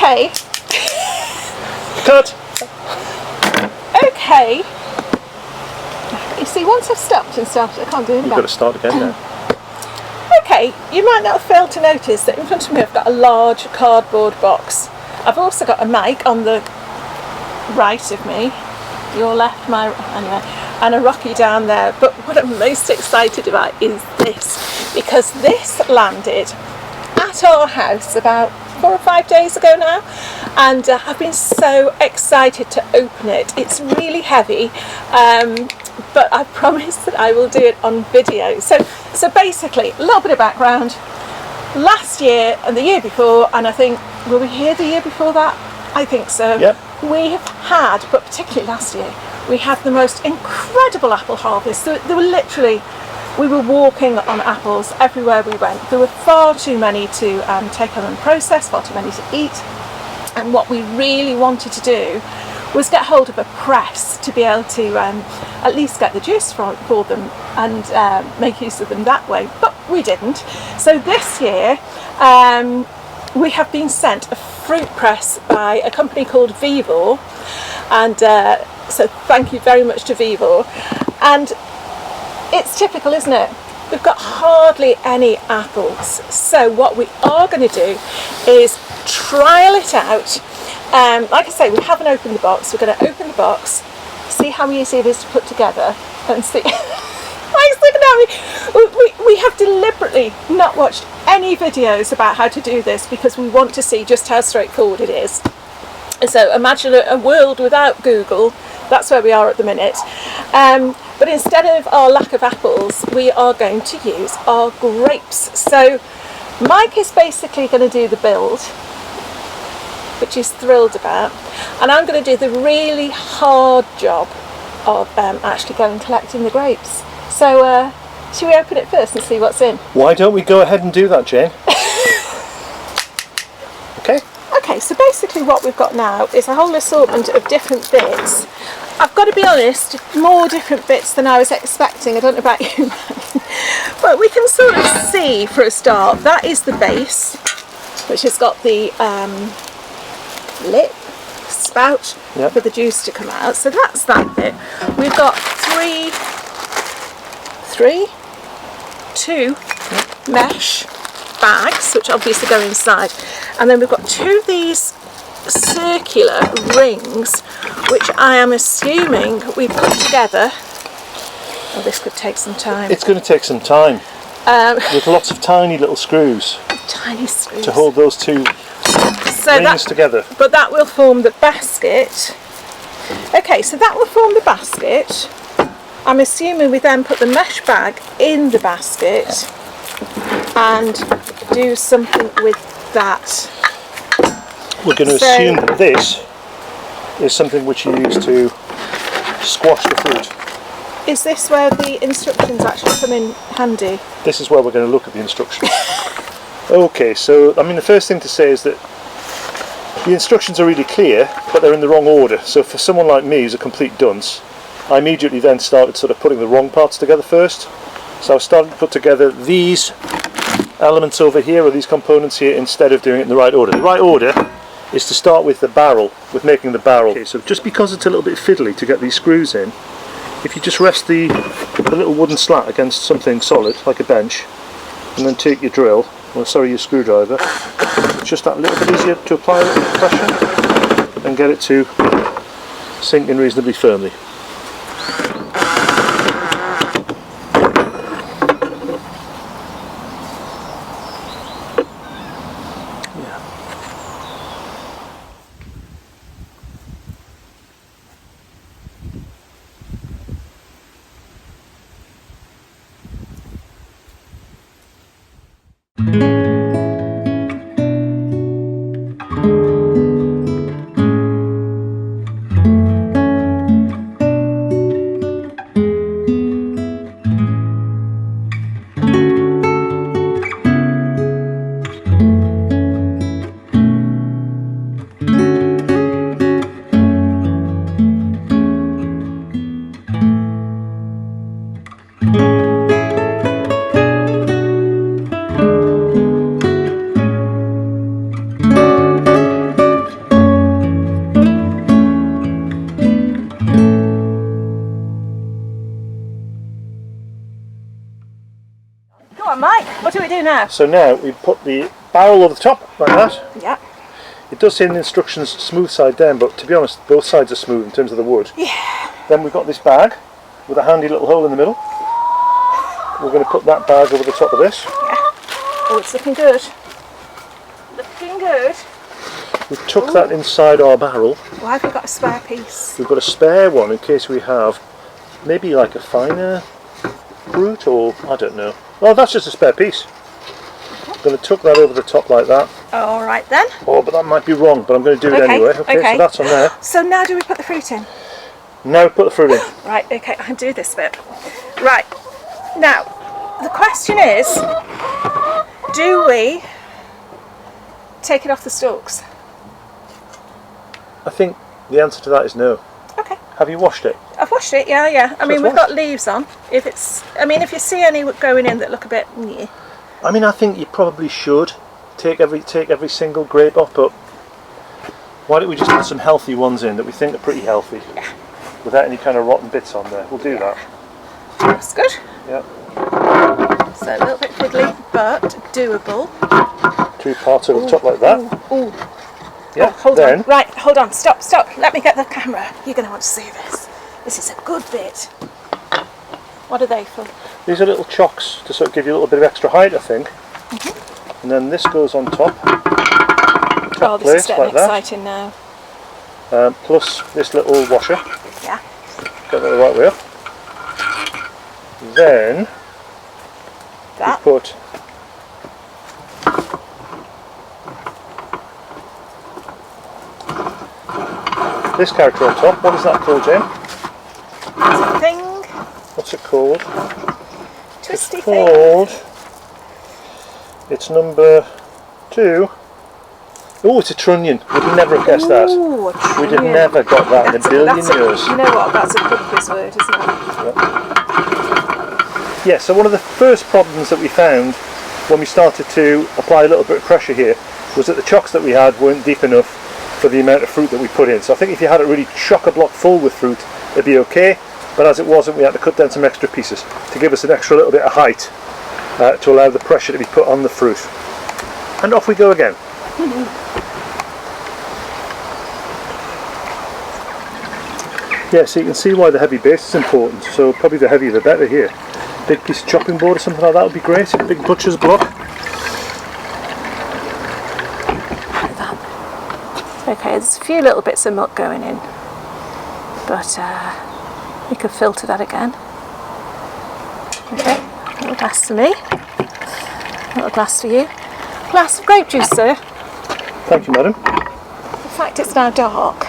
Okay. Cut! Okay. You see, once I've stopped and started, I can't do anything. You've got to start again now. Okay, you might not have failed to notice that in front of me I've got a large cardboard box. I've also got a mic on the right of me, your left, my anyway, and a Rocky down there. But what I'm most excited about is this, because this landed at our house about 4 or 5 days ago now, and I've been so excited to open it. It's really heavy, but I promise that I will do it on video. So basically, a little bit of background. Last year and the year before, and I think, were we here the year before that? I think so. Yep. We have had, but particularly last year, we had the most incredible apple harvest. There were literally, we were walking on apples everywhere we went. There were far too many to take home and process, far too many to eat. And what we really wanted to do was get hold of a press to be able to at least get the juice for them and make use of them that way, but we didn't. So this year we have been sent a fruit press by a company called Vivor, and so thank you very much to Vivor. And it's typical, isn't it? We've got hardly any apples, so what we are going to do is trial it out. Like I say, we haven't opened the box. We're going to open the box, see how easy it is to put together, and see. Mike's looking at me. We have deliberately not watched any videos about how to do this because we want to see just how straightforward it is. And so imagine a world without Google. That's where we are at the minute. But instead of our lack of apples, we are going to use our grapes. So Mike is basically going to do the build, which he's thrilled about, and I'm going to do the really hard job of actually going and collecting the grapes. So should we open it first and see what's in? Why don't we go ahead and do that, Jane? Okay, so basically what we've got now is a whole assortment of different bits. I've got to be honest, more different bits than I was expecting. I don't know about you, but we can sort of see for a start. That is the base, which has got the lip, spout, yep, for the juice to come out. So that's that bit. We've got two mesh bags, which obviously go inside, and then we've got 2 of these circular rings, which I am assuming we put together. Oh, this could take some time. It's going to take some time. With lots of tiny little screws. Tiny screws. To hold those 2 rings together. But that will form the basket. Okay, so that will form the basket. I'm assuming we then put the mesh bag in the basket and do something with that. We're going to assume that this is something which you use to squash the fruit. Is this where the instructions actually come in handy? This is where we're going to look at the instructions. Okay, so I mean the first thing to say is that the instructions are really clear, but they're in the wrong order. So for someone like me who's a complete dunce, I immediately then started sort of putting the wrong parts together first. So I started to put together these elements over here, or these components here, instead of doing it in the right order. The right order is to start with the barrel, with making the barrel. Okay, so just because it's a little bit fiddly to get these screws in, if you just rest the little wooden slat against something solid, like a bench, and then take your drill, or sorry, your screwdriver, it's just that little bit easier to apply pressure and get it to sink in reasonably firmly. now? So now we put the barrel over the top like that. Yeah. It does say in the instructions smooth side down, but to be honest, both sides are smooth in terms of the wood. Yeah. Then we've got this bag with a handy little hole in the middle. We're going to put that bag over the top of this. Yeah. Oh, it's looking good. Looking good. We've tucked that inside our barrel. Why have we got a spare piece? We've got a spare one in case we have maybe like a finer fruit, or I don't know. Oh, that's just a spare piece. I'm going to tuck that over the top like that. All right then. Oh, but that might be wrong, but I'm going to do it anyway. Okay, so that's on there. So now do we put the fruit in? Now put the fruit in. Right, okay, I can do this bit. Right, now, the question is, do we take it off the stalks? I think the answer to that is no. Okay. Have you washed it? I've washed it, yeah. I mean, we've washed. got leaves on. If you see any going in that look a bit, yeah. I mean, I think you probably should take every single grape off, but why don't we just put some healthy ones in that we think are pretty healthy, without any kind of rotten bits on there? We'll do that. That's good. Yeah. So a little bit fiddly, but doable. 2 parts over the top like that. Ooh. Yeah. Hold on. Right, hold on. Stop. Let me get the camera. You're going to want to see this. This is a good bit. What are they for? These are little chocks to sort of give you a little bit of extra height, I think. And then this goes on top. Oh, this is getting exciting now. Plus this little washer. Yeah. Get that the right way up. Then we put this character on top. What is that called, Jen? It's a thing. What's it called? Twisty it's thing. Called. It's number 2. Oh, it's a trunnion. We'd never have guessed that. Ooh, We'd have never got that in a billion years. You know what? That's a quiz word, isn't it? Yeah, so one of the first problems that we found when we started to apply a little bit of pressure here was that the chocks that we had weren't deep enough for the amount of fruit that we put in. So I think if you had it really chock-a-block full with fruit, it'd be okay. But as it wasn't, we had to cut down some extra pieces to give us an extra little bit of height to allow the pressure to be put on the fruit. And off we go again. Yeah, so you can see why the heavy base is important. So probably the heavier the better here. Big piece of chopping board or something like that would be great. Big butcher's block. Okay, there's a few little bits of muck going in, but we could filter that again. Okay, a little glass for me, a little glass for you. Glass of grape juice, sir. Thank you, madam. The fact it's now dark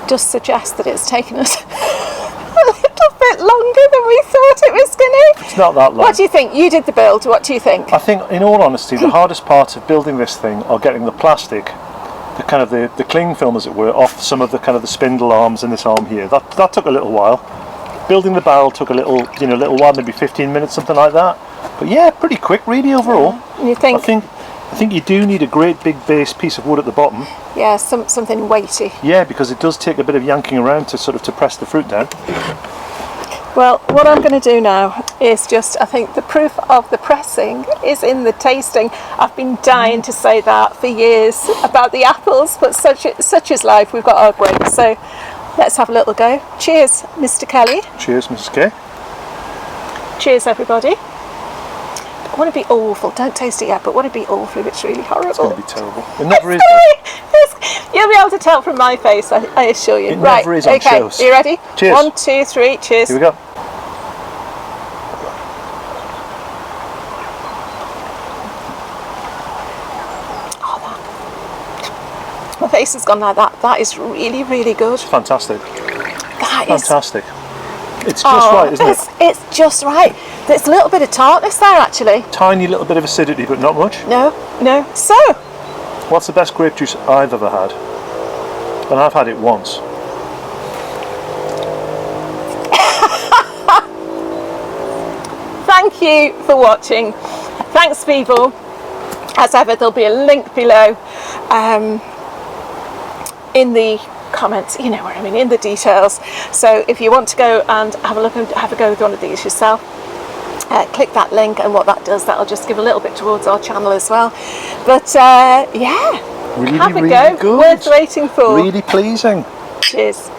does suggest that it's taken us a little bit longer than we thought it was going to. It's not that long. What do you think? You did the build, what do you think? I think, in all honesty, the hardest part of building this thing are getting the plastic, the kind of the cling film, as it were, off some of the kind of the spindle arms in this arm here. That took a little while. Building the barrel took a little while, maybe 15 minutes, something like that. But yeah, pretty quick, really, overall. You think? I think you do need a great big base piece of wood at the bottom. Yeah, something weighty. Yeah, because it does take a bit of yanking around to sort of to press the fruit down. Well, what I'm going to do now is I think the proof of the pressing is in the tasting. I've been dying to say that for years about the apples, but such is life. We've got our grapes, so let's have a little go. Cheers, Mr. Kelly. Cheers, Mrs. K. Cheers, everybody. I want to be awful. Don't taste it yet, but want to be awful if it's really horrible. It's going to be terrible. It never is. You'll be able to tell from my face, I assure you. It never is on shows. Are you ready? Cheers. 1, 2, 3, cheers. Here we go. My face has gone like that. That is really, really good. Fantastic. That is fantastic. It's just right, isn't it? It's just right. There's a little bit of tartness there, actually. Tiny little bit of acidity, but not much. No. So, what's the best grape juice I've ever had? And I've had it once. thank you for watching. Thanks, people. As ever, there'll be a link below in the comments, you know what I mean, in the details. So if you want to go and have a look and have a go with one of these yourself, click that link, and what that does, that'll just give a little bit towards our channel as well. But yeah, Really, have a really go. good. Worth waiting for. Really pleasing. Cheers.